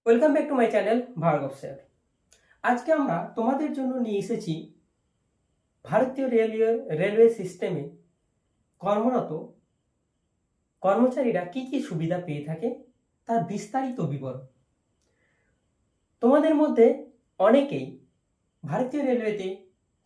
Welcome back to my channel Bhargav sir. আজকে আমরা তোমাদের জন্য নিয়ে এসেছি ভারতীয় রেলওয়ে সিস্টেমে কর্মরত কর্মচারীরা কি কি সুবিধা পেয়ে থাকে তার বিস্তারিত বিবরণ। তোমাদের মধ্যে অনেকেই ভারতীয় রেলওয়েতে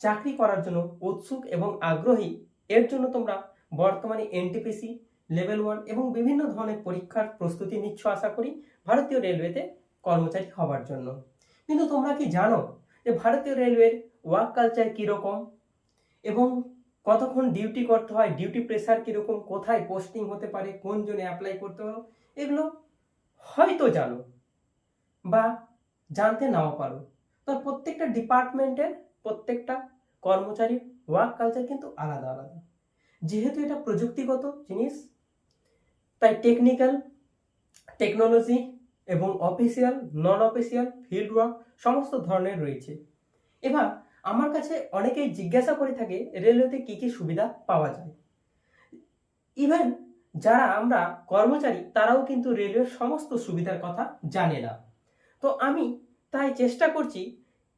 চাকরি করার জন্য উৎসুক এবং আগ্রহী। এর জন্য তোমরা বর্তমানে এনটিপিসি লেভেল 1 এবং বিভিন্ন ধরনের পরীক্ষার প্রস্তুতি নিচ্ছ আশা করি ভারতীয় রেলওয়েতে কর্মচারী হওয়ার জন্য। কিন্তু তোমরা কি জানো যে ভারতীয় রেলওয়ের ওয়ার্ক কালচার কীরকম এবং কতক্ষণ ডিউটি করতে হয়, ডিউটি প্রেসার কীরকম, কোথায় পোস্টিং হতে পারে, কোন জনে অ্যাপ্লাই করতে হবে, এগুলো হয়তো জানো বা জানতে নাও পারো। তো প্রত্যেকটা ডিপার্টমেন্টের প্রত্যেকটা কর্মচারীর ওয়ার্ক কালচার কিন্তু আলাদা আলাদা। যেহেতু এটা প্রযুক্তিগত জিনিস, তাই টেকনোলজি এবং অফিসিয়াল, নন অফিসিয়াল, ফিল্ড ওয়ার্ক সমস্ত ধরনের রয়েছে। এবার আমার কাছে অনেকেই জিজ্ঞাসা করে থাকে রেলওয়েতে কি কি সুবিধা পাওয়া যায়। ইভেন যারা আমরা কর্মচারী তারাও কিন্তু রেলওয়ের সমস্ত সুবিধার কথা জানে না। তো আমি তাই চেষ্টা করছি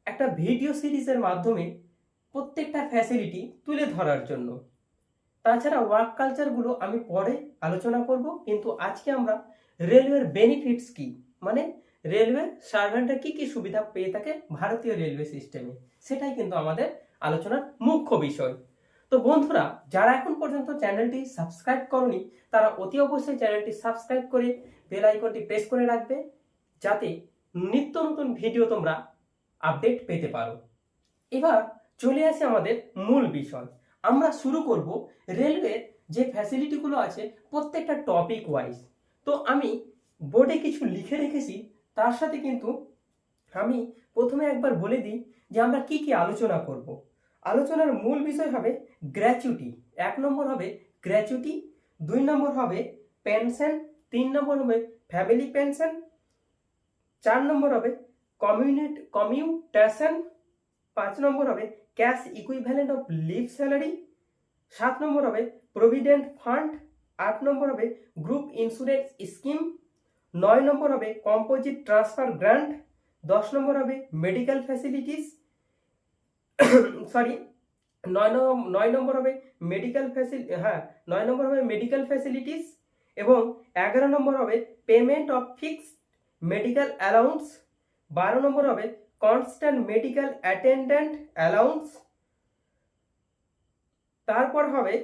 একটা ভিডিও সিরিজের মাধ্যমে প্রত্যেকটা ফ্যাসিলিটি তুলে ধরার জন্য। তাছাড়া ওয়ার্ক কালচারগুলো আমি পরে আলোচনা করব, কিন্তু আজকে আমরা রেলওয়ের বেনিফিটস কি, মানে রেলওয়ে সার্ভেন্টরা কি কি সুবিধা পেয়ে থাকে ভারতীয় রেলওয়ে সিস্টেমে, সেটাই কিন্তু আমাদের আলোচনার মুখ্য বিষয়। তো বন্ধুরা, যারা এখন পর্যন্ত চ্যানেলটি সাবস্ক্রাইব করনি তারা অতি অবশ্যই চ্যানেলটি সাবস্ক্রাইব করে বেল আইকনটি প্রেস করে রাখবে, যাতে নিত্য নতুন ভিডিও তোমরা আপডেট পেতে পারো। এবার চলে আসে আমাদের মূল বিষয়। আমরা শুরু করব রেলওয়ের যে ফ্যাসিলিটিগুলো আছে প্রত্যেকটা টপিক ওয়াইজ। তো আমি বোর্ডে কিছু লিখে রেখেছি, তার সাথে কিন্তু আমি প্রথমে একবার বলে দিই যে আমরা কি কি আলোচনা করব। আলোচনার মূল বিষয় হবে গ্র্যাচুইটি। 1 নম্বর হবে গ্র্যাচুইটি, 2 নম্বর হবে পেনশন, 3 নম্বর হবে ফ্যামিলি পেনশন, 4 নম্বর হবে কমিউটেশন, 5 নম্বর হবে cash equivalent of leave salary, 7 নম্বর হবে প্রভিডেন্ট ফান্ড, 8 নম্বর হবে গ্রুপ ইন্স্যুরেন্স স্কিম, 9 নম্বর হবে কম্পোজিট ট্রান্সফার গ্রান্ট, 10 নম্বর হবে মেডিকেল ফ্যাসিলিটিস, সরি 9 নম্বর হবে মেডিকেল ফ্যাসিলিটিস এবং 11 নম্বর হবে payment of fixed medical allowance, 12 নম্বর হবে কনস্ট্যান্ট মেডিকেল অ্যাটেন্ডেন্ট অ্যালাউন্স, তারপর হবে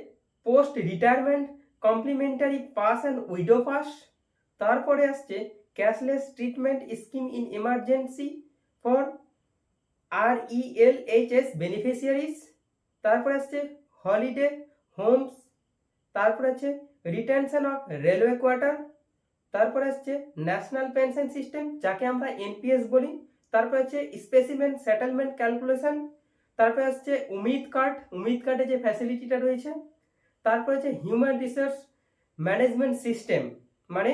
post retirement complimentary pass and widow pass, তারপরে আসছে cashless treatment scheme in emergency for RELHS beneficiaries, তারপরে আসছে হলিডে হোমস, তারপরে আছে রিটেনশন অফ রেলওয়ে কোয়ার্টার, তারপরে আসছে ন্যাশনাল পেনশন সিস্টেম যাকে আমরা NPS বলি, তারপরে আছে স্পেসিমেন সেটেলমেন্ট ক্যালকুলেশন, তারপরে আসছে উমিদ কার্ডে যে ফ্যাসিলিটিটা রয়েছে, তারপরে আছে হিউম্যান রিসোর্স ম্যানেজমেন্ট সিস্টেম মানে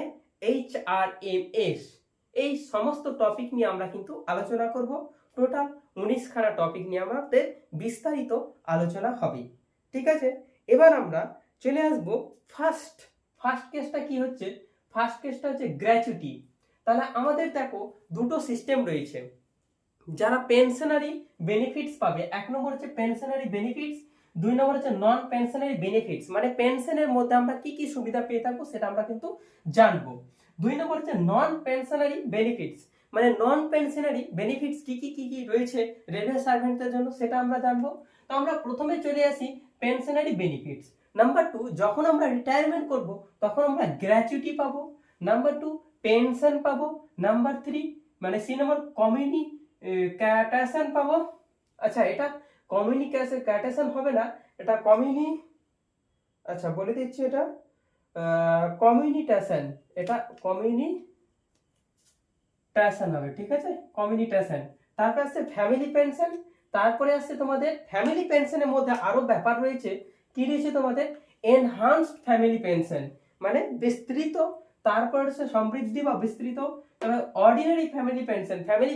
HRMS। এই সমস্ত টপিক নিয়ে আমরা কিন্তু আলোচনা করব। টোটাল 19খানা টপিক নিয়ে আমাদের বিস্তারিত আলোচনা হবে, ঠিক আছে। এবার আমরা চলে আসব ফার্স্ট কেসটা কি হচ্ছে। ফার্স্ট কেসটা হচ্ছে গ্র্যাচুইটি। তাহলে আমাদের দেখো দুটো সিস্টেম রয়েছে যারা পেনশনারি বেনিফিটস পাবে। 1 নম্বর হচ্ছে পেনশনারি বেনিফিটস, 2 নম্বর হচ্ছে নন পেনশনারি বেনিফিটস, মানে পেনশনের মধ্যে আমরা কি কি সুবিধা পেয়ে থাকবো সেটা আমরা কিন্তু জানবো। 2 নম্বর হচ্ছে নন পেনশনারি বেনিফিটস, মানে নন পেনশনারি বেনিফিটস কি কি রয়েছে রেলওয়ে সার্ভেন্টদের জন্য সেটা আমরা জানবো। তো আমরা প্রথমে চলে আসি পেনশনারি বেনিফিটস। নাম্বার 2, যখন আমরা রিটায়ারমেন্ট করব তখন আমরা গ্র্যাচুইটি পাবো। নাম্বার 2, পেনশন পাবো। নাম্বার 3 মানে সি নম্বর কমিউনিকেশন পাবো। আচ্ছা, এটা কমিউনিকেশন হবে না, এটা আচ্ছা বলে দিচ্ছি, এটা কমিউনিটেশন, এটা কমিউনিটেশন হবে, ঠিক আছে, কমিউনিটেশন। তারপর আসছে ফ্যামিলি পেনশন, তারপরে আসছে তোমাদের ফ্যামিলি পেনশনের মধ্যে আরো ব্যাপার রয়েছে। কি রয়েছে তোমাদের এনহান্সড ফ্যামিলি পেনশন, মানে বিস্তৃত, তারপর হচ্ছে সমৃদ্ধি বা বিস্তৃত। অর্ডিনারি ফ্যামিলি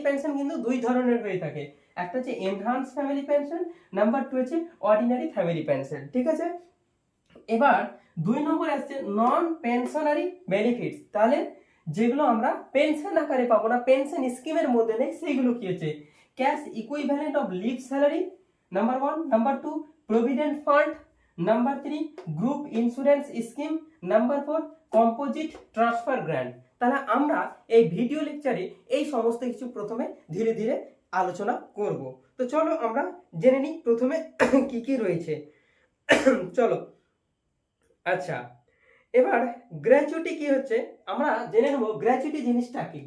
পেনশন কিন্তু দুই ধরনের হয়ে থাকে, একটা হচ্ছে এনহান্স ফ্যামিলি পেনশন, নাম্বার 2 হচ্ছে অর্ডিনারি ফ্যামিলি পেনশন, ঠিক আছে। এবার 2 নম্বর আসছে নন পেনশনারি বেনিফিটস। তাহলে যেগুলো আমরা পেনশন আকারে পাবো না, পেনশন স্কিমের মধ্যে নেই, সেইগুলো কি হচ্ছে cash equivalent of leave salary, number 1, number 2 provident fund, number 3 group insurance scheme, number 4 composite transfer grant. তাহলে আমরা এই ভিডিও লেকচারে এই সমস্ত কিছু প্রথমে ধীরে ধীরে আলোচনা করব। তো চলো আমরা জেনে নিই প্রথমে কি কি রয়েছে। চলো, আচ্ছা, এবার গ্র্যাচুইটি কি হচ্ছে আমরা জেনে নেব। গ্র্যাচুইটি জিনিসটা কি?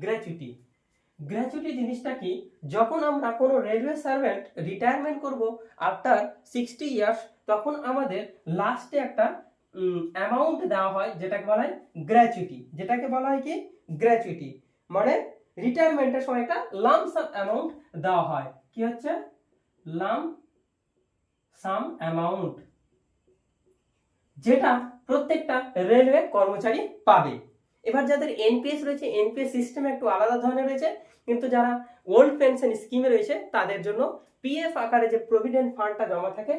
গ্র্যাচুইটি জিনিসটা কি? যখন আমরা কোনো রেলওয়ে সার্ভেন্ট রিটায়ারমেন্ট করব আফটার 60 ইয়ার্স, তখন আমাদের লাস্টে একটা অ্যামাউন্ট দেওয়া হয় যেটাকে বলা হয় গ্র্যাচুইটি। যেটাকে বলা হয় কি? গ্র্যাচুইটি। মানে রিটায়ারমেন্টের সময় একটা লাম সাম অ্যামাউন্ট দেওয়া হয়। কি হচ্ছে? লাম সাম অ্যামাউন্ট, যেটা প্রত্যেকটা রেলওয়ে কর্মচারী পাবে। এবার যাদের এনপিএস রয়েছে, এনপিএস সিস্টেম একটু আলাদা ধরনের রয়েছে, কিন্তু যারা ওল্ড পেনশন স্কিমে রয়েছে তাদের জন্য পিএফ আকারে যে প্রভিডেন্ট ফান্ডটা জমা থাকে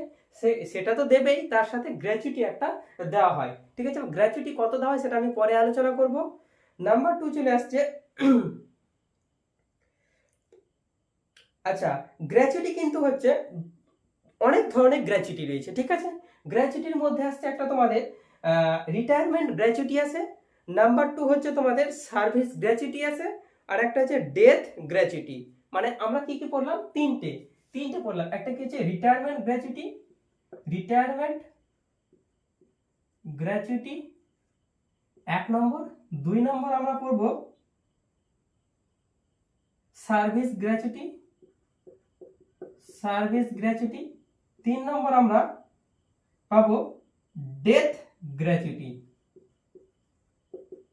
সেটা তো দেবেই, তার সাথে গ্র্যাচুইটি একটা দেওয়া হয়। ঠিক আছে, গ্র্যাচুইটি কত দেওয়া হয় সেটা আমি পরে আলোচনা করব। নাম্বার 2 চলে আসছে। আচ্ছা, গ্র্যাচুইটি কিন্তু হচ্ছে অনেক ধরনের গ্র্যাচুইটি রয়েছে। ঠিক আছে, গ্র্যাচুইটির মধ্যে আসছে একটা তোমাদের রিটায়ারমেন্ট গ্র্যাচুইটি আছে, নাম্বার 2 হচ্ছে তোমাদের সার্ভিস গ্র্যাচুইটি আছে, আর একটা হচ্ছে ডেথ গ্র্যাচুইটি। মানে আমরা কি কি পড়লাম? তিনটে পড়লাম। একটা কি হচ্ছে রিটায়ারমেন্ট গ্র্যাচুইটি 1 নম্বর, 2 নম্বর আমরা পড়ব সার্ভিস গ্র্যাচুইটি, 3 নম্বর আমরা পাবো ডেথ গ্র্যাচুইটি।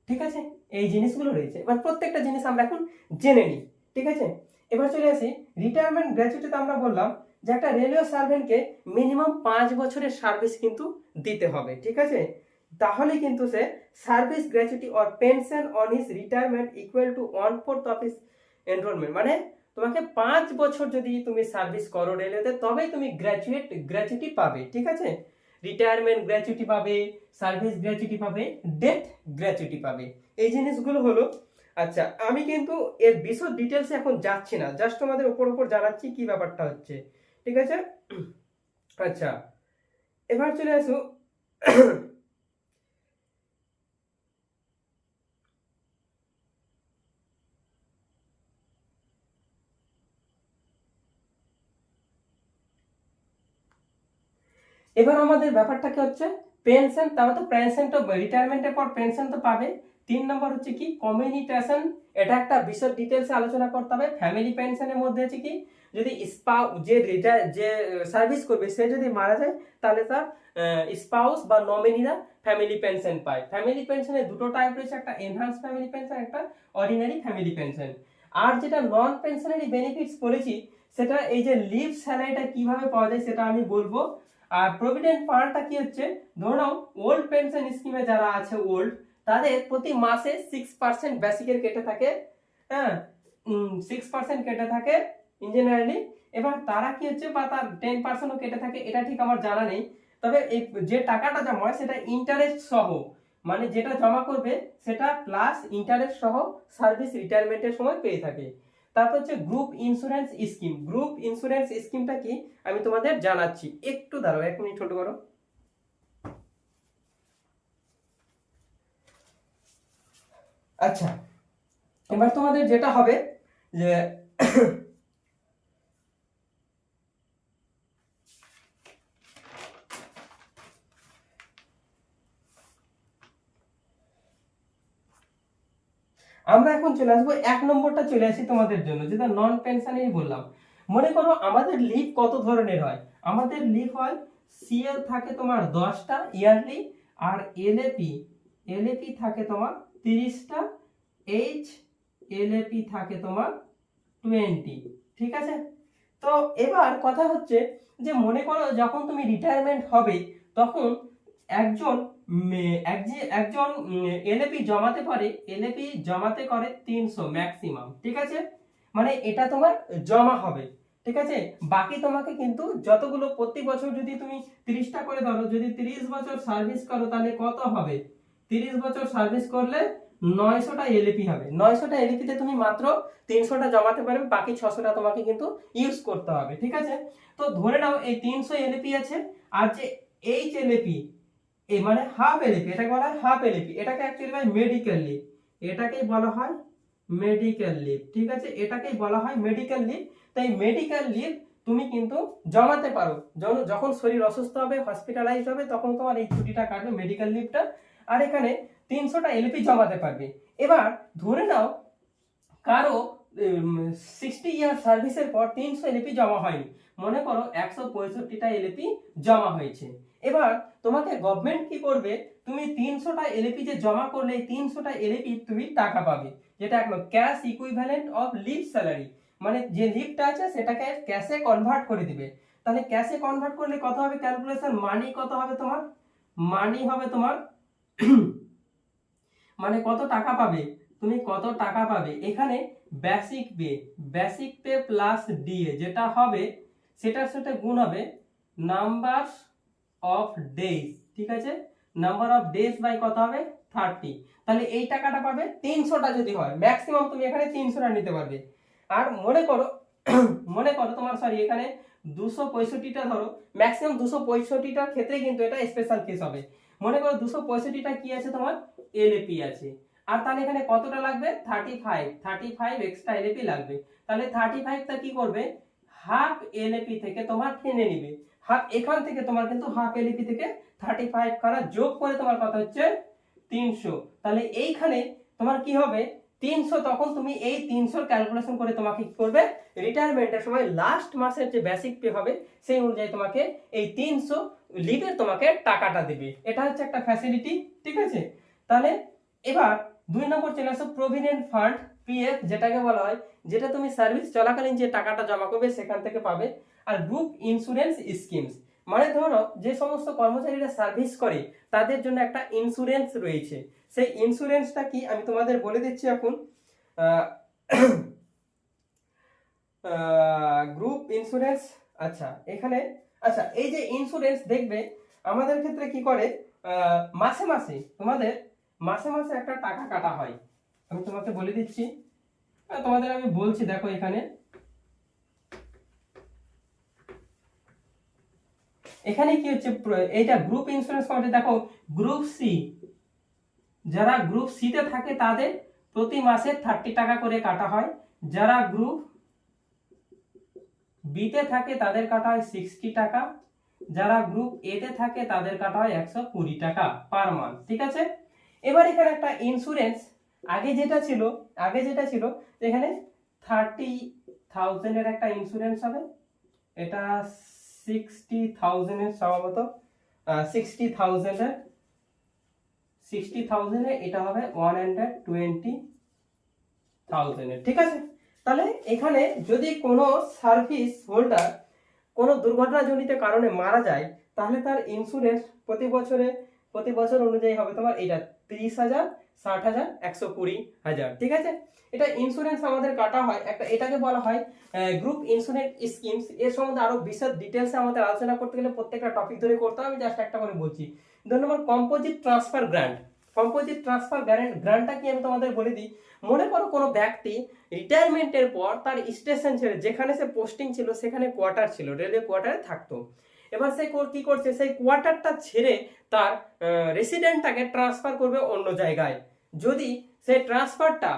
ঠিক আছে, এই জিনিসগুলো রয়েছে। এবার প্রত্যেকটা জিনিস আমরা এখন জেনে নিই। ঠিক আছে, এবার চলে আসি রিটায়ারমেন্ট গ্র্যাচুইটিতে। আমরা বললাম যে একটা রেলওয়ে সার্ভেন্টকে মিনিমাম 5 বছরের সার্ভিস কিন্তু দিতে হবে। ঠিক আছে, তাহলে কিন্তু সে service gratuity or pension on his retirement equal to 1/4 of his enrolment. মানে তোমাকে 5 বছর যদি তুমি সার্ভিস করো রেলওয়েতে, তবেই তুমি গ্র্যাচুইটি পাবে। ঠিক আছে, রিটায়ারমেন্ট গ্র্যাচুইটি পাবে, সার্ভিস গ্র্যাচুইটি পাবে, ডেথ গ্র্যাচুইটি পাবে। এই জিনিসগুলো হলো। আচ্ছা, আমি কিন্তু এর বিশদ ডিটেলস এখন যাচ্ছি না, জাস্ট তোমাদের উপর জানাচ্ছি কি ব্যাপারটা হচ্ছে। ঠিক আছে, আচ্ছা, এবার চলে আসো। এবার আমাদের ব্যাপারটা কি হচ্ছে পেনশন। তাহলে তো পেনশন তো রিটায়ারমেন্টের পর পেনশন তো পাবে। 3 নম্বর হচ্ছে কি কমিউনিটেশন। এটা একটা বিশদ ডিটেলসে আলোচনা করতে হবে। ফ্যামিলি পেনশনের মধ্যে হচ্ছে কি যদি যে সার্ভিস করবে সে যদি মারা যায়, তাহলে তার স্পাউস বা নমিনিরা ফ্যামিলি পেনশন পায়। ফ্যামিলি পেনশনের দুটো টাইপ রয়েছে, একটা এনহান্স ফ্যামিলি পেনশন, একটা অর্ডিনারি ফ্যামিলি পেনশন। আর যেটা নন পেনশনারি বেনিফিটস বলেছি, সেটা এই যে লিভ স্যালারিটা কিভাবে পাওয়া যায় সেটা আমি বলবো। আর প্রভিডেন্ট ফান্ডটা কি হচ্ছে, ধরো নাও ওল্ড পেনশন স্কিমে যারা আছে ওল্ড, তাদের প্রতি মাসে 6% বেসিকের কেটে থাকে। হ্যাঁ, 6% কেটে থাকে ইঞ্জিনিয়ারলি। এবার তারা কি হচ্ছে বা তার 10%ও কেটে থাকে, এটা ঠিক আমার জানা নেই। তবে এই যে টাকাটা জমা হয় সেটা ইন্টারেস্ট সহ, মানে যেটা জমা করবে সেটা প্লাস ইন্টারেস্ট সহ সার্ভিস রিটায়ারমেন্টের সময় পেয়ে থাকে। তারপর হচ্ছে group insurance scheme. Group insurance স্কিমটা কি আমি তোমাদের জানাচ্ছি, একটু দাঁড়াও, 1 মিনিট হোল্ড করো। আচ্ছা, এবার তোমাদের যেটা হবে যে আমরা এখন চলে আসবো 1 নম্বরটা চলে আসি তোমাদের জন্য, যেটা নন পেনশনারি বললাম। মনে করো আমাদের লিভ কত ধরনের হয়। আমাদের লিভ হয় সিএল থাকে তোমার 10টা ইয়ারলি, আর এলএপি থাকে তোমার 30টা, এইচ এলএপি থাকে তোমার 20। ঠিক আছে, তো এবার কথা হচ্ছে যে মনে করো যখন তুমি রিটায়ারমেন্ট হবে, তখন একজন একজন এলএপি জমাতে পারে, এলএপি জমাতে করে 300 ম্যাক্সিমাম। ঠিক আছে, মানে এটা তোমার জমা হবে। ঠিক আছে, বাকি তোমাকে কিন্তু যতগুলো প্রতি বছর যদি তুমি 30টা করে ধরো, যদি 30 বছর সার্ভিস করো তাহলে কত হবে? 30 বছর সার্ভিস করলে 900টা এলএপি হবে। 900টা এলএপিতে তুমি মাত্র 300টা জমাতে পারবে, বাকি 600টা তোমাকে কিন্তু ইউজ করতে হবে, ঠিক আছে। তো ধরে নাও এই 300 এলএপি আছে, আর যে এইচ এলএপি, এই মানে হাফ এলএপি, এটাকে বলা হয় হাফ এলএপি, এটাকে অ্যাকচুয়ালি ভাই মেডিকেল লিভ, এটাকেই বলা হয় মেডিকেল লিভ, ঠিক আছে, এটাকেই বলা হয় মেডিকেল লিভ। তাই মেডিকেল লিভ তুমি কিন্তু জমাতে পারো, যখন শরীর অসুস্থ হবে, হসপিটালাইজ হবে, তখন তোমার এই ছুটিটা কাটবে মেডিকেল লিভটা, আর এখানে 300টা এলপি জমাতে পারবে। এবার ধরে নাও কারো 60 ইয়ার সার্ভিসের পর 300 এলপি জমা হয়নি, মনে করো 165টা এলপি জমা হয়েছে। এবার তোমাকে গভর্নমেন্ট কি করবে, তুমি 300টা এলপি যে জমা করলে, এই 300টা এলপি তুমি টাকা পাবে, যেটা এখন cash equivalent of leave salary, মানে যে লিভটা আছে সেটাকে ক্যাশে কনভার্ট করে দিবে। তাহলে ক্যাশে কনভার্ট করলে কত হবে ক্যালকুলেশন, মানি কত হবে তোমার, মানি হবে তোমার মানে কত টাকা পাবে, তুমি কত টাকা পাবে, এখানে বেসিক পে প্লাস ডিএ যেটা হবে, সেটার সাথে গুণ হবে নাম্বার অফ ডেজ, ঠিক আছে, নাম্বার অফ ডেজ বাই কত হবে 30, তাহলে এই টাকাটা পাবে 300টা যদি হয়, ম্যাক্সিমাম তুমি এখানে 300টা নিতে পারবে। আর মনে করো তোমার সরি এখানে 265টা ধরো, ম্যাক্সিমাম 265টার ক্ষেত্রে কিন্তু এটা স্পেশাল কেস হবে। মনে করো 265টা কি আছে তোমার এলএপি আছে, আর তাহলে এখানে কতটা লাগবে 35 এক্সট্রা এলএপি লাগবে। তাহলে 35টা কি করবে, হাফ এলএপি থেকে তোমার টেনে নিবে, হাফ এখান থেকে তোমার কিন্তু হাফ এলএপি থেকে 35 খানা যোগ করে তোমার কত হচ্ছে 300। তাহলে এইখানে তোমার কি হবে 300, তখন তুমি এই 300 ক্যালকুলেশন করে তোমাকে কি করবে, রিটায়ারমেন্টের সময় লাস্ট মাসের যে বেসিক পে হবে সেই অনুযায়ী তোমাকে এই 300 লিভের তোমাকে টাকাটা দেবে। এটা হচ্ছে একটা ফ্যাসিলিটি, ঠিক আছে। তাহলে এবার 2 নম্বর চলে আসো প্রভিডেন্ট ফান্ড, পিএফ যেটাকে বলা হয়, যেটা তুমি সার্ভিস চলাকালীন যে টাকাটা জমা করবে সেখান থেকে পাবে। আর গ্রুপ ইন্স্যুরেন্স স্কিমস, মানে ধরো যে সমস্ত কর্মচারীরা সার্ভিস করে তাদের জন্য একটা ইন্স্যুরেন্স রয়েছে, সেই ইন্স্যুরেন্সটা কি আমি তোমাদের বলে দিচ্ছি এখন। গ্রুপ ইন্স্যুরেন্স, আচ্ছা এখানে, আচ্ছা এই যে ইন্স্যুরেন্স দেখবে আমাদের ক্ষেত্রে কি করে, মাসে মাসে তোমাদের মাসে মাসে একটা টাকা কাটা হয়, আমি তোমাকে বলে দিচ্ছি, তোমাদের আমি বলছি, দেখো এখানে এখানে কি হচ্ছে, এইটা গ্রুপ ইন্স্যুরেন্স করতে, দেখো গ্রুপ সি, যারা গ্রুপ সি তে থাকে তাদের প্রতি মাসে 30 টাকা করে কাটা হয়, যারা গ্রুপ বি তে থাকে তাদের কাটা হয় 60 টাকা, যারা গ্রুপ এ তে থাকে তাদের কাটা হয় 120 টাকা পার মান্থ, ঠিক আছে। এবার এখানে একটা ইন্স্যুরেন্স, আগে যেটা ছিল এখানে 30,000 এর একটা ইন্স্যুরেন্স হবে, এটা 60,000 এর সম্ভবত 60,000 এর এটা হবে 120,000 এর, ঠিক আছে। তাহলে এখানে যদি কোনো সার্ভিস হোল্ডার কোনো দুর্ঘটনাজনিত কারণে মারা যায়, তাহলে তার ইন্স্যুরেন্স প্রতি বছর অনুযায়ী হবে তোমার এটা 30,000, 60,000, 120,000, ঠিক আছে। এটা ইন্স্যুরেন্স আমাদের কাটা হয় একটা, এটাকে বলা হয় গ্রুপ ইন্স্যুরেন্স স্কিমস। এর সম্বন্ধে আরো বিশদ ডিটেলসে আমাদের আলোচনা করতে গেলে প্রত্যেকটা টপিক ধরে করতে হবে, আমি জাস্ট একটা করে বলছি। 2 নম্বর কম্পোজিট ট্রান্সফার গ্র্যান্ট, গ্র্যান্টটা কি আমি তোমাদের বলে দিই। মনে করো কোনো ব্যক্তি রিটায়ারমেন্টের পর তার স্টেশন ছেড়ে, যেখানে সে পোস্টিং ছিল সেখানে কোয়ার্টার ছিল, রেলওয়ে কোয়ার্টারে থাকতো, এবার সে কি করছে, সেই কোয়ার্টারটা ছেড়ে তার রেসিডেন্টটাকে ট্রান্সফার করবে অন্য জায়গায়। যদি সেই ট্রান্সফারটা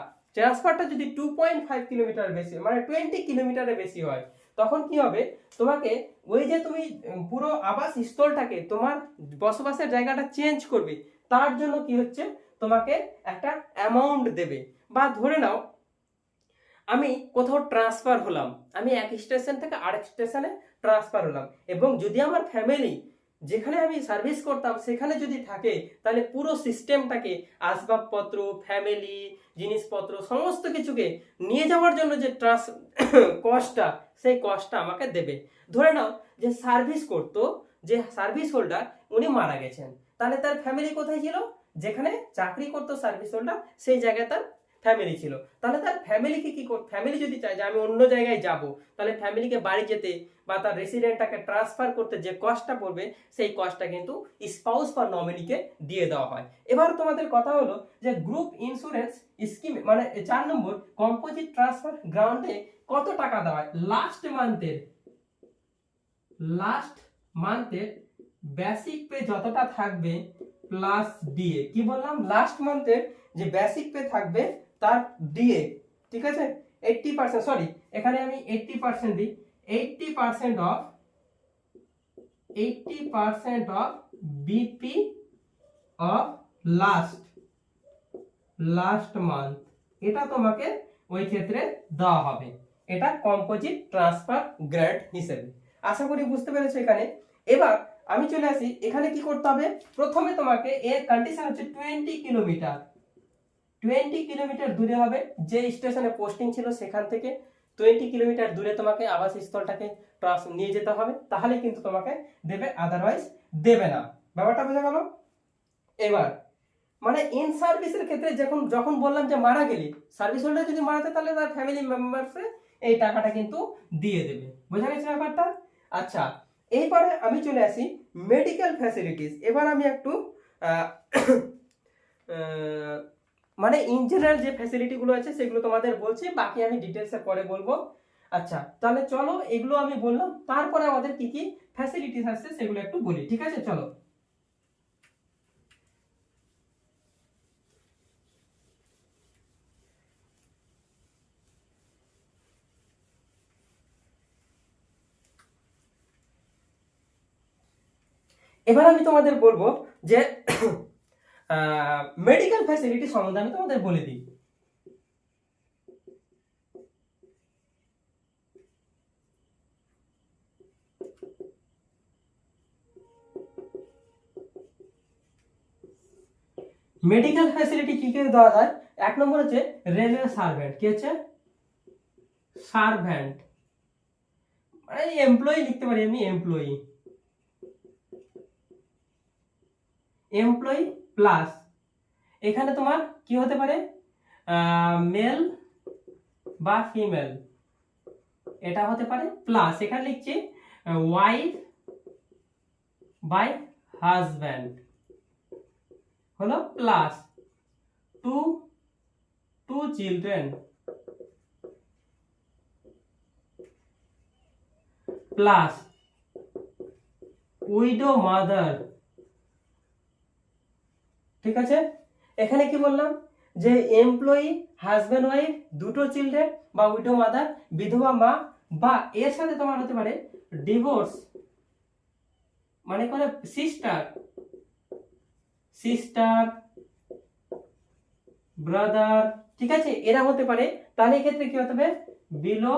যদি 2.5 কিলোমিটার বেশি, মানে 20 কিলোমিটারের বেশি হয়, তখন কি হবে, তোমাকে ওই যে তুমি পুরো আবাস স্থলটাকে তোমার বসবাসের জায়গাটা চেঞ্জ করবে, তার জন্য কি হচ্ছে তোমাকে একটা অ্যামাউন্ট দেবে। বা ধরে নাও আমি কোথাও ট্রান্সফার হলাম, আমি এক স্টেশন থেকে আরেক স্টেশনে ট্রান্সফার হলাম, এবং যদি আমার ফ্যামিলি যেখানে আমি সার্ভিস করতাম সেখানে যদি থাকে, তাহলে পুরো সিস্টেমটাকে, আসবাবপত্র, ফ্যামিলি, জিনিসপত্র সমস্ত কিছুকে নিয়ে যাওয়ার জন্য যে কস্টটা, সেই কস্টটা আমাকে দেবে। ধরে নাও যে যে সার্ভিস হোল্ডার উনি মারা গেছেন, তাহলে তার ফ্যামিলি কোথায় ছিল, যেখানে চাকরি করতো সার্ভিস হোল্ডার সেই জায়গায় তার ফ্যামিলি ছিল, তাহলে তার ফ্যামিলিকে কি ফ্যামিলি যদি চায় যে আমি অন্য জায়গায় যাব, তাহলে ফ্যামিলিকে বাড়ি যেতে বা তার রেসিডেন্টটাকে ট্রান্সফার করতে যে কস্টটা পড়বে সেই কস্টটা কিন্তু স্পাউস বা নমিনিকে দিয়ে দেওয়া হয়। এবার তোমাদের কথা হলো যে গ্রুপ ইন্স্যুরেন্স স্কিম মানে 4 নম্বর কম্পোজিট ট্রান্সফার গ্রান্টে কত টাকা দেওয়া হয়। লাস্ট মান্থের বেসিক পে যতটা থাকবে প্লাস ডিএ, কি বললাম, লাস্ট মান্থের যে বেসিক পে থাকবে তার ডিএ, ঠিক আছে, 80%, সরি এখানে আমি 80% দিই, 80% of BP of last month, এটা তোমাকে ওই ক্ষেত্রে দেওয়া হবে। এটা কম্পোজিট ট্রান্সফার গ্র্যান্ট হিসেবে। আশা করি বুঝতে পেরেছো এখানে। এবার আমি চলে আসি, এখানে কি করতে হবে, প্রথমে তোমাকে এর কন্ডিশন হচ্ছে 20 কিলোমিটার দূরে হবে, যে স্টেশনে পোস্টিং ছিল সেখান থেকে 20 কিলোমিটার দূরে তোমাকে আবাসস্থলটাকে নিয়ে যেতে হবে, তাহলে কিন্তু তোমাকে দেবে, আদারওয়াইজ দেবে না। ব্যাপারটা বোঝা গেল। এবার মানে ইন সার্ভিসের ক্ষেত্রে যখন বললাম যে মারা গেলি, সার্ভিস হোল্ডার যদি মারা যায় তাহলে তার ফ্যামিলি মেম্বারসে এই টাকাটা কিন্তু দিয়ে দেবে। বোঝা গেছে ব্যাপারটা? আচ্ছা, এইবারে আমি চলে আসি মেডিকেল ফ্যাসিলিটিস। এবার আমি একটু মানে ইন জেনারেল যে ফ্যাসিলিটিগুলো আছে সেগুলো তোমাদের বলছি, বাকি আমি ডিটেলসে পরে বলবো। আচ্ছা, তাহলে চলো এগুলো আমি বললাম, তারপরে আমাদের কি কি ফ্যাসিলিটিস আছে সেগুলো একটু বলি, ঠিক আছে? চলো। এবার আমি তোমাদের বলবো যে মেডিকেল ফ্যাসিলিটি সম্বন্ধে আমি তোমাদের বলে দিই। মেডিকেল ফ্যাসিলিটি কি কি দেওয়া যায়? 1 নম্বর হচ্ছে রেলওয়ে সার্ভেন্ট। কি হচ্ছে? সার্ভেন্ট মানে এমপ্লয়ি লিখতে পারি আমি, এমপ্লয়ি প্লাস এখানে তোমার কি হতে পারে, মেল বা ফিমেল, এটা হতে পারে প্লাস এখানে লিখছি ওয়াইফ বাই হাজব্যান্ড হলো plus two children plus widow mother. ঠিক আছে, এখানে কি বললাম যে এমপ্লয়ি, হাজব্যান্ড ওয়াইফ, দুটো চিলড্রেন বা উইডো মাদার, বিধবা মা, বা এর সাথে তোমার হতে পারে ডিভোর্স মানে করে সিস্টার ব্রাদার, ঠিক আছে, এরা হতে পারে। তাহলে এক্ষেত্রে কি হতে হবে, বিলো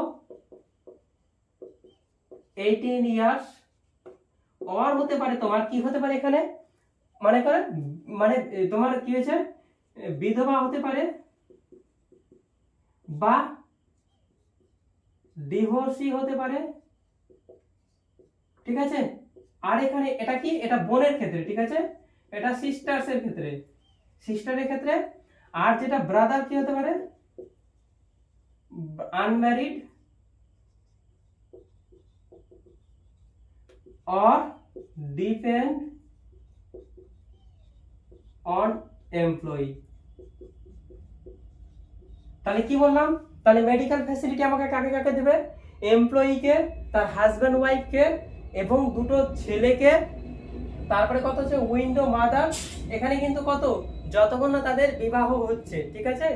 18 ইয়ার্স। আর হতে পারে তোমার কি হতে পারে এখানে, মানে করে মানে তোমার কি হয়েছে, বিধবা হতে পারে বা ডিভোর্সি হতে পারে, ঠিক আছে। আর এখানে এটা কি, এটা বোনের ক্ষেত্রে, ঠিক আছে, এটা সিস্টারের ক্ষেত্রে। আর যেটা ব্রাদার কি হতে পারে, unmarried or depend on employee। তাহলে কি বললাম, তাহলে মেডিকেল ফ্যাসিলিটি আমাকে কাকে কাকে দেবে, এমপ্লয়িকে, তার হাজব্যান্ড ওয়াইফকে এবং দুটো ছেলেকে। তারপরে কত হচ্ছে উইন্ডো মাদার, এখানে কিন্তু কত, যতক্ষণ না তাদের বিবাহ হচ্ছে, ঠিক আছে,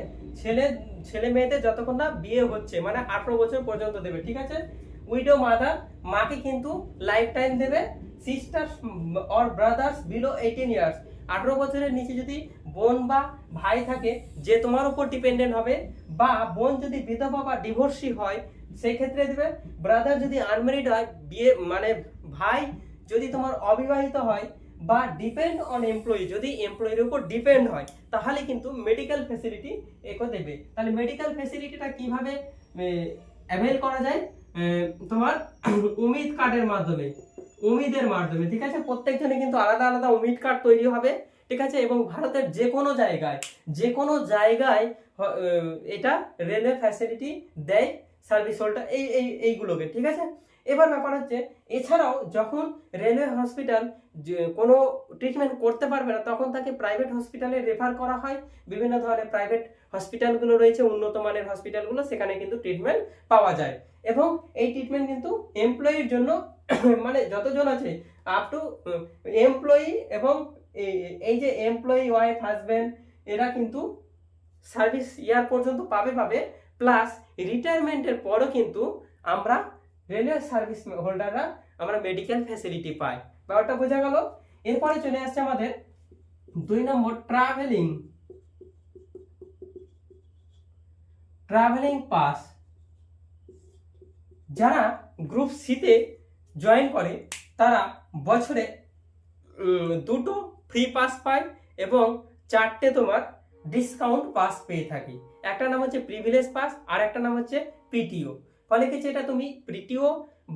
ছেলে মেয়েদের যতক্ষণ না বিয়ে হচ্ছে মানে 18 বছর পর্যন্ত দেবে, ঠিক আছে। উইডো মাদার, মাকে কিন্তু লাইফ টাইম দেবে। Sisters or brothers below 18 years, 18 বছরের নিচে যদি বোন বা ভাই থাকে যে তোমার উপর ডিপেন্ডেন্ট হবে, বা বোন যদি বিধবা বা ডিভোর্সি হয় সেই ক্ষেত্রে দেবে। ব্রাদার যদি আনম্যারিড হয়, বিয়ে মানে ভাই যদি তোমার অবিবাহিত হয়, বা ডিপেন্ড অন এমপ্লয়ি যদি এমপ্লয়ির উপর ডিপেন্ড হয়, তাহলে কিন্তু মেডিকেল ফ্যাসিলিটি একে দেবে। তাহলে মেডিকেল ফ্যাসিলিটিটা কিভাবে অ্যাভেল করা যায়, তোমার উমিদ কার্ডের মাধ্যমে, ঠিক আছে। প্রত্যেকজনে কিন্তু আলাদা আলাদা উমিদ কার্ড তৈরি হবে, ঠিক আছে। এবং ভারতের যে কোনো জায়গায় এটা রেলওয়ে ফ্যাসিলিটি দেয় সার্ভিস হোল্ডার এইগুলোকে, ঠিক আছে। এবার ব্যাপার হচ্ছে এছাড়াও যখন রেলওয়ে হসপিটাল কোনো ট্রিটমেন্ট করতে পারবে না তখন তাকে প্রাইভেট হসপিটালে রেফার করা হয়। বিভিন্ন ধরনের প্রাইভেট হসপিটালগুলো রয়েছে, উন্নত মানের হসপিটালগুলো, সেখানে কিন্তু ট্রিটমেন্ট পাওয়া যায়। এবং এই ট্রিটমেন্ট কিন্তু এমপ্লয়ির জন্য মানে যতজন আছে আপ টু এমপ্লয়ি এবং এই যে এমপ্লয়ি ওয়াইফ হাজব্যান্ড এরা কিন্তু সার্ভিস ইয়ার পর্যন্ত পাবে প্লাস রিটায়ারমেন্টের পরও কিন্তু আমরা রেলওয়ে সার্ভিস হোল্ডাররা আমরা মেডিকেল ফ্যাসিলিটি পাই। ব্যাপারটা বোঝা গেল। এরপরে চলে আসছে আমাদের 2 নম্বর ট্রাভেলিং পাস। যারা গ্রুপ সিতে জয়েন করে তারা বছরে 2টো ফ্রি পাস পায় এবং 4টে তোমার ডিসকাউন্ট পাস পেয়ে থাকি। একটা নাম হচ্ছে প্রিভিলেজ পাস আর একটা নাম হচ্ছে পিটিও। ফলে কিছু এটা তুমি পিটিও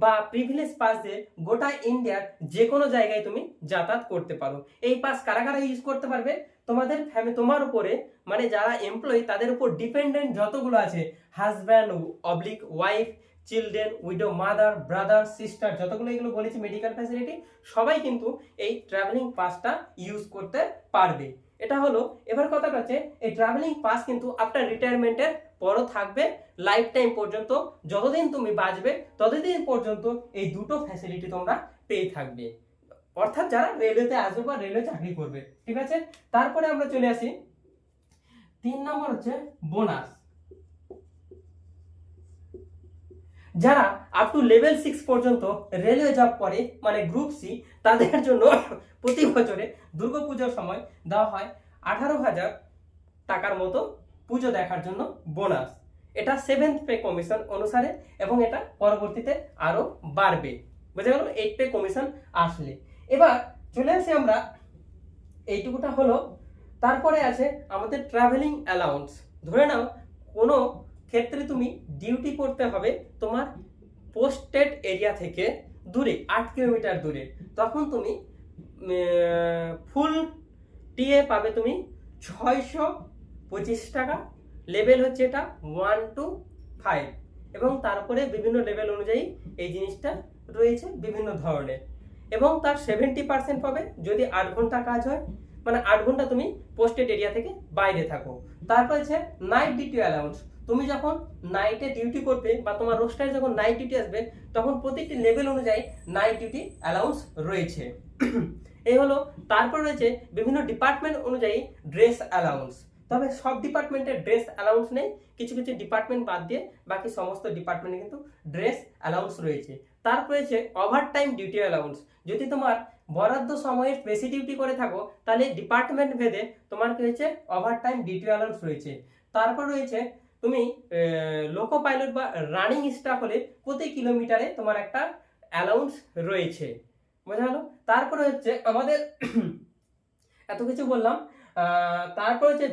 বা প্রিভিলেজ পাস দিয়ে গোটা ইন্ডিয়ার যে কোনো জায়গায় তুমি যাতায়াত করতে পারো। এই পাস কারা কারা ইউজ করতে পারবে? তোমাদের তোমার উপরে মানে যারা এমপ্লয়ি তাদের উপর ডিপেন্ডেন্ট যতগুলো আছে, husband oblique wife, children, widow, mother, brother, sister, যতগুলো এগুলো বলেছি মেডিকেল ফ্যাসিলিটি, সবাই কিন্তু এই ট্রাভেলিং পাসটা ইউজ করতে পারবে। এটা হলো। এবার কথাটা হচ্ছে এই ট্রাভেলিং পাস কিন্তু আফটার রিটায়ারমেন্টের পরও থাকবে লাইফ টাইম পর্যন্ত, যতদিন তুমি বাঁচবে ততদিন পর্যন্ত এই দুটো ফ্যাসিলিটি তোমরা পেয়ে থাকবে, অর্থাৎ যারা রেলওয়েতে আসবে বা রেলওয়ে চাকরি করবে, ঠিক আছে। তারপরে আমরা চলে আসি 3 নম্বর হচ্ছে বোনাস। যারা আপ টু লেভেল 6 পর্যন্ত রেলওয়ে জব করে মানে গ্রুপ সি, তাদের জন্য প্রতি বছরে দুর্গাপূজার সময় দেওয়া হয় 18,000 টাকার মতো পুজো দেখার জন্য বোনাস। এটা 7th পে কমিশন অনুসারে এবং এটা পরবর্তীতে আরো বাড়বে, বুঝে গেল 8 পে কমিশন আসলে। এবার চলে আসি আমরা, এইটুকুটা হলো। তারপরে আছে আমাদের ট্রাভেলিং অ্যালাউন্স। ধরে নাও কোনো ক্ষেত্রে তুমি ডিউটি করতে হবে তোমার পোস্টেড এরিয়া থেকে দূরে 8 কিলোমিটার দূরে, তখন তুমি ফুল টিএ পাবে তুমি 625 টাকা। লেভেল হচ্ছে এটা 1 to 5 এবং তারপরে বিভিন্ন লেভেল অনুযায়ী এই জিনিসটা রয়েছে বিভিন্ন ধরনের। এবং তার 70% পাবে যদি 8 ঘন্টা কাজ হয়, মানে 8 ঘন্টা তুমি পোস্টেড এরিয়া থেকে বাইরে থাকো। তারপর আছে নাইট ডিউটি অ্যালাউন্স। তুমি যখন নাইটে ডিউটি করবে বা তোমার রোস্টারে যখন নাইট ডিউটি আসবে তখন প্রত্যেকটি লেভেল অনুযায়ী নাইট ডিউটি অ্যালাউন্স রয়েছে। এই হলো। তারপর রয়েছে বিভিন্ন ডিপার্টমেন্ট অনুযায়ী ড্রেস অ্যালাউন্স। তবে সব ডিপার্টমেন্টের ড্রেস অ্যালাউন্স নেই, কিছু কিছু ডিপার্টমেন্ট বাদ দিয়ে বাকি সমস্ত ডিপার্টমেন্টে কিন্তু ড্রেস অ্যালাউন্স রয়েছে। তারপর রয়েছে ওভার টাইম ডিউটি অ্যালাউন্স। যদি তোমার বরাদ্দ সময়ের বেশি ডিউটি করে থাকো তাহলে ডিপার্টমেন্ট ভেদে তোমার কি হয়েছে ওভার টাইম ডিউটি অ্যালাউন্স রয়েছে। তারপর রয়েছে তুমি লোকো পাইলট বা রানিং স্টাফ হলে প্রতি কিলোমিটারে তোমার একটা অ্যালাউন্স রয়েছে, বোঝা গেল। তারপরে হচ্ছে আমাদের এত কিছু বললাম। তারপর হচ্ছে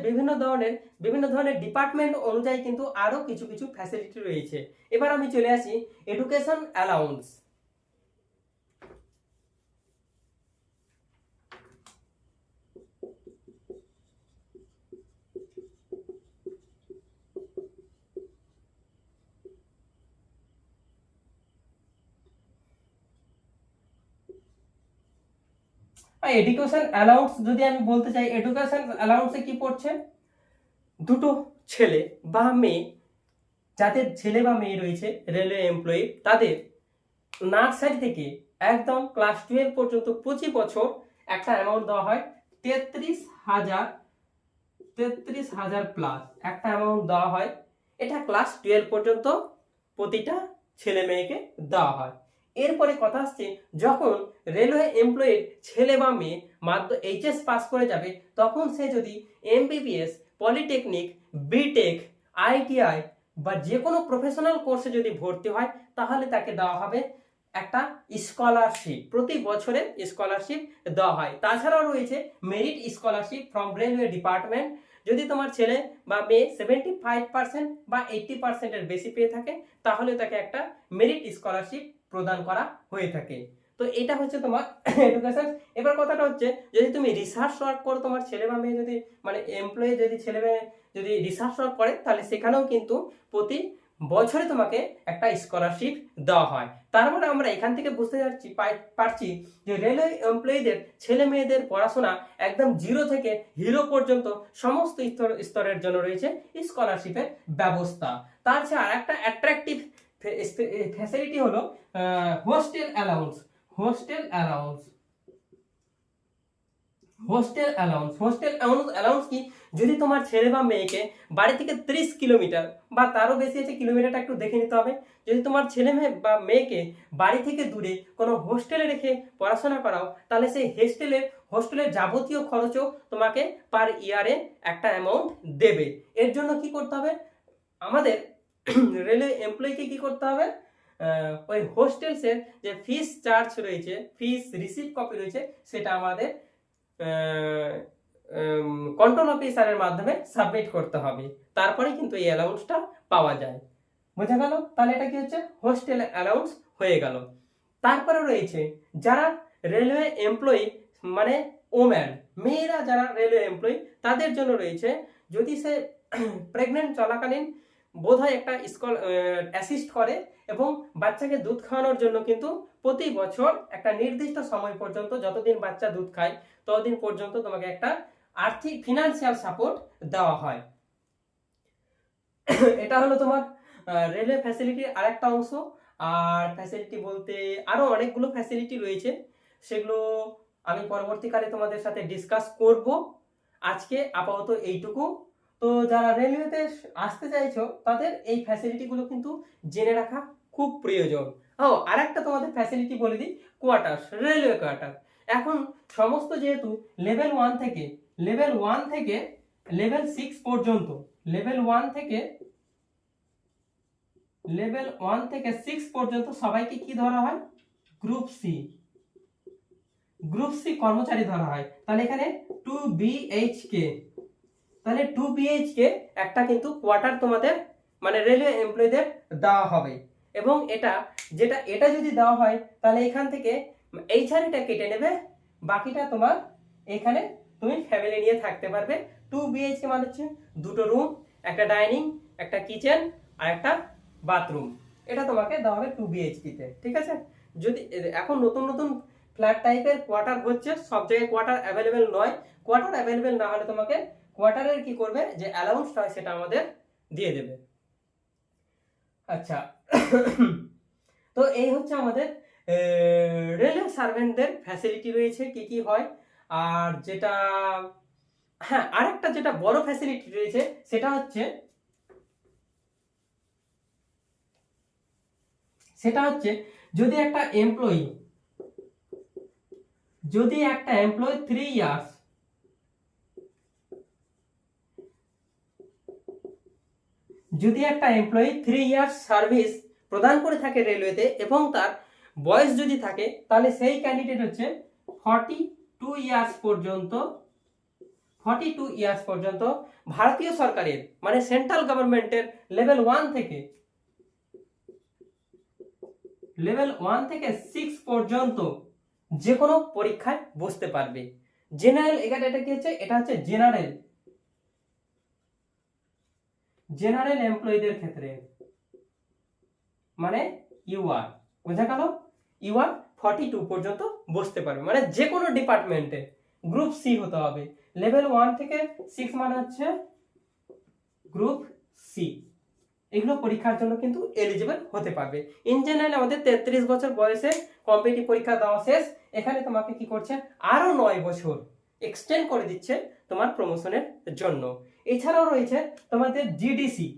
বিভিন্ন ধরনের ডিপার্টমেন্ট অনুযায়ী কিন্তু আরো কিছু কিছু ফ্যাসিলিটি রয়েছে। এবার আমি চলে আসি এডুকেশন অ্যালাউন্স। এডুকেশন অ্যালাউন্স যদি আমি বলতে চাই, এডুকেশন অ্যালাউন্সে কি পড়ছে, দুটো ছেলে বা মেয়ে, যাদের ছেলে বা মেয়ে রয়েছে রেলওয়ে এমপ্লয়ি, তাদের নার্সারি থেকে একদম ক্লাস 12 পর্যন্ত 25 বছর একটা অ্যামাউন্ট দেওয়া হয় 33,000 প্লাস একটা অ্যামাউন্ট দেওয়া হয়। এটা ক্লাস 12 পর্যন্ত প্রতিটা ছেলে মেয়েকে দেওয়া হয়। এরপরে কথা আসছে যখন রেলওয়ে এমপ্লয়ির ছেলে বা মেয়ে এইচএস পাস করে যাবে তখন সে যদি এমবিবিএস, পলিটেকনিক, বিটেক, আইটিআই বা যে কোনো প্রফেশনাল কোর্সে যদি ভর্তি হয় তাহলে তাকে দেওয়া হবে একটা স্কলারশিপ, প্রতি বছরে স্কলারশিপ দেওয়া হয়। তাছাড়াও রয়েছে merit scholarship from railway department. যদি তোমার ছেলে বা মেয়ে 75% বা 80% এর বেশি পেয়ে থাকে তাহলে তাকে একটা মেরিট স্কলারশিপ প্রদান করা হয়ে থাকে। তো এটা হচ্ছে তোমার এডুকেশন। এবার কথাটা হচ্ছে যদি তুমি রিসার্চ ওয়ার্ক করো, তোমার ছেলে বা মেয়ে যদি মানে এমপ্লয়ি যদি ছেলে মেয়ে যদি রিসার্চ ওয়ার্ক করে তাহলে সেখানেও কিন্তু প্রতি বছরে তোমাকে একটা স্কলারশিপ দেওয়া হয়। তার মানে আমরা এখান থেকে বুঝতে পারছি যে রেলওয়ে এমপ্লয়ীদের ছেলে মেয়েদের পড়াশোনা একদম জিরো থেকে হিরো পর্যন্ত সমস্ত স্তরের জন্য রয়েছে স্কলারশিপের ব্যবস্থা। তার চেয়ে আর একটা অ্যাট্রাকটিভ ফ্যাসিলিটি হলো হোস্টেল অ্যালাউন্স। হোস্টেল অ্যালাউন্স কি, যদি তোমার ছেলে বা মেয়েকে বাড়ি থেকে 30 কিলোমিটার বা তারও বেশি আছে, কিলোমিটারটা একটু দেখে নিতে হবে, যদি তোমার ছেলে মেয়ে বা মেয়েকে বাড়ি থেকে দূরে কোনো হোস্টেলে রেখে পড়াশোনা করাও, তাহলে সেই হোস্টেলের যাবতীয় খরচও তোমাকে পার ইয়ারে একটা অ্যামাউন্ট দেবে। এর জন্য কি করতে হবে, আমাদের রেলওয়ে এমপ্লয়িকে কি করতে হবে, ওই হোস্টেলসের যে ফিস চার্জ রয়েছে, ফিস রিসিপ্ট কপি রয়েছে, সেটা আমাদের কন্ট্রোল অফিসারের মাধ্যমে সাবমিট করতে হবে, তারপরে কিন্তু এই অ্যালাউন্সটা পাওয়া যায়। বোঝা গেল? তাহলে এটা কি হচ্ছে, হোস্টেল অ্যালাউন্স হয়ে গেল। তারপরে রয়েছে যারা রেলওয়ে এমপ্লয়ি, মানে ওম্যান, মেয়েরা যারা রেলওয়ে এমপ্লয়ি, তাদের জন্য রয়েছে, যদি সে প্রেগনেন্ট চলাকালীন বোধহয় একটা অ্যাসিস্ট করে এবং বাচ্চাকে দুধ খাওয়ানোর জন্য কিন্তু প্রতি বছর একটা নির্দিষ্ট সময় পর্যন্ত, যতদিন বাচ্চা দুধ খায় ততদিন পর্যন্ত তোমাকে একটা আর্থিক ফিনান্সিয়াল সাপোর্ট দেওয়া হয়। এটা হলো তোমার রেলওয়ে ফ্যাসিলিটির আরেকটা অংশ। আর ফ্যাসিলিটি বলতে আরো অনেকগুলো ফ্যাসিলিটি রয়েছে, সেগুলো আমি পরবর্তীকালে তোমাদের সাথে ডিসকাস করব। আজকে আপাতত এইটুকু। তো যারা রেলওয়েতে আসতে চাইছো তাদের এই ফ্যাসিলিটিগুলো কিন্তু জেনে রাখা খুব প্রয়োজন। আর একটা তোমাদের ফ্যাসিলিটি বলে দিই, কোয়ার্টার্স, রেলওয়ে কোয়ার্টার। এখন সমস্ত যেহেতু লেভেল 1 থেকে লেভেল 6 পর্যন্ত, লেভেল 1 থেকে 6 পর্যন্ত সবাইকে কি ধরা হয়, গ্রুপ সি কর্মচারী ধরা হয়। তাহলে এখানে 2 BHK, তাহলে 2 BHK একটা কিন্তু কোয়ার্টার তোমাদের মানে রেলওয়ে এমপ্লয়ীদের দেওয়া হবে। এবং এটা যদি দেওয়া হয় তাহলে এখান থেকে এইচআরটা কেটে নেবে, বাকিটা তোমার এখানে তুমি ফ্যামিলি নিয়ে থাকতে পারবে। 2 BHK মানে হচ্ছে দুটো রুম, একটা ডাইনিং, একটা কিচেন আর একটা বাথরুম, এটা তোমাকে দেওয়া হবে 2 BHK তে। ঠিক আছে? যদি এখন নতুন ফ্ল্যাট টাইপের কোয়ার্টার হচ্ছে, সব জায়গায় কোয়ার্টার অ্যাভেলেবেল নয়। কোয়ার্টার অ্যাভেলেবেল না হলে তোমাকে কোয়ার্টারের কি করবে, যে অ্যালাউন্সটা হয় সেটা আমাদের দিয়ে দেবে। আচ্ছা, তো এই হচ্ছে আমাদের রেলওয়ে সার্ভেন্টদের ফ্যাসিলিটি রয়েছে কি কি হয়। আর আরেকটা যেটা বড় ফ্যাসিলিটি রয়েছে সেটা হচ্ছে যদি একটা এমপ্লয়ি 3 ইয়ার্স সার্ভিস প্রদান করে থাকে রেলওয়েতে এবং তার বয়স যদি থাকে, তাহলে সেই ক্যান্ডিডেট হচ্ছে 42 ইয়ার্স পর্যন্ত ভারতীয় সরকারের মানে সেন্ট্রাল গভর্নমেন্টের লেভেল 1 থেকে 6 পর্যন্ত যে কোনো পরীক্ষায় বসতে পারবে। জেনারেল, এটা কি হচ্ছে, এটা হচ্ছে জেনারেল এমপ্লয়ীদের ক্ষেত্রে, মানে ইউআর, বোঝা গেল? ইউআর 42 পর্যন্ত বসতে পারবে, মানে যে কোনো ডিপার্টমেন্টে গ্রুপ সি হতে হবে। লেভেল 1 থেকে 6 মানে হচ্ছে গ্রুপ সি। এগুলো পরীক্ষার জন্য কিন্তু এলিজিবল হতে পারবে। ইন জেনারেল আমাদের 33 বছর বয়সে কম্পিটিটিভ পরীক্ষা দেওয়া শেষ। এখানে তোমাকে কি করছে, আরো 9 বছর এক্সটেন্ড করে দিচ্ছে তোমার প্রমোশনের জন্য। এছাড়াও রয়েছে তোমাদের জিডিসি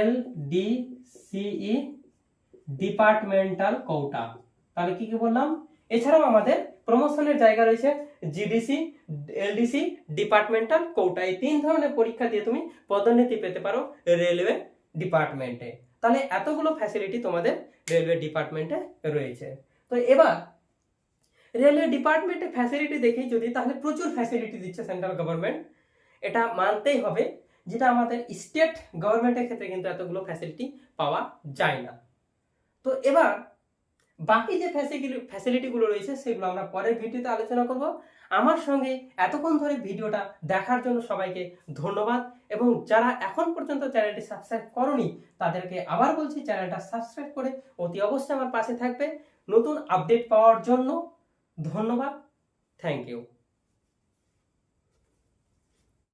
LDCE ডিপার্টমেন্টাল কোটা। তাহলে কি বললাম? এছাড়াও আমাদের প্রমোশনের জায়গা রয়েছে জিডিসি, এলডিসি, ডিপার্টমেন্টাল কোটা। এই 3 ধরনের পরীক্ষা দিয়ে তুমি পদোন্নতি পেতে পারো রেলওয়ে ডিপার্টমেন্টে। তাহলে এতগুলো ফ্যাসিলিটি তোমাদের রেলওয়ে ডিপার্টমেন্টে রয়েছে। তো এবার রেলওয়ে ডিপার্টমেন্টে ফ্যাসিলিটি দেখি যদি, তাহলে প্রচুর ফ্যাসিলিটি দিচ্ছে সেন্ট্রাল গভর্নমেন্ট, এটা মানতেই হবে, যেটা আমাদের স্টেট গভর্নমেন্টের ক্ষেত্রে কিন্তু এতগুলো ফ্যাসিলিটি পাওয়া যায় না। তো এবার বাকি যে ফ্যাসিলিটিগুলো রয়েছে সেগুলো আমরা পরের ভিডিওতে আলোচনা করব। আমার সঙ্গে এতক্ষণ ধরে ভিডিওটা দেখার জন্য সবাইকে ধন্যবাদ, এবং যারা এখন পর্যন্ত চ্যানেলটি সাবস্ক্রাইব করনি তাদেরকে আবার বলছি চ্যানেলটা সাবস্ক্রাইব করে অতি অবশ্যই আমার পাশে থাকবে নতুন আপডেট পাওয়ার জন্য। ধন্যবাদ, থ্যাংক ইউ।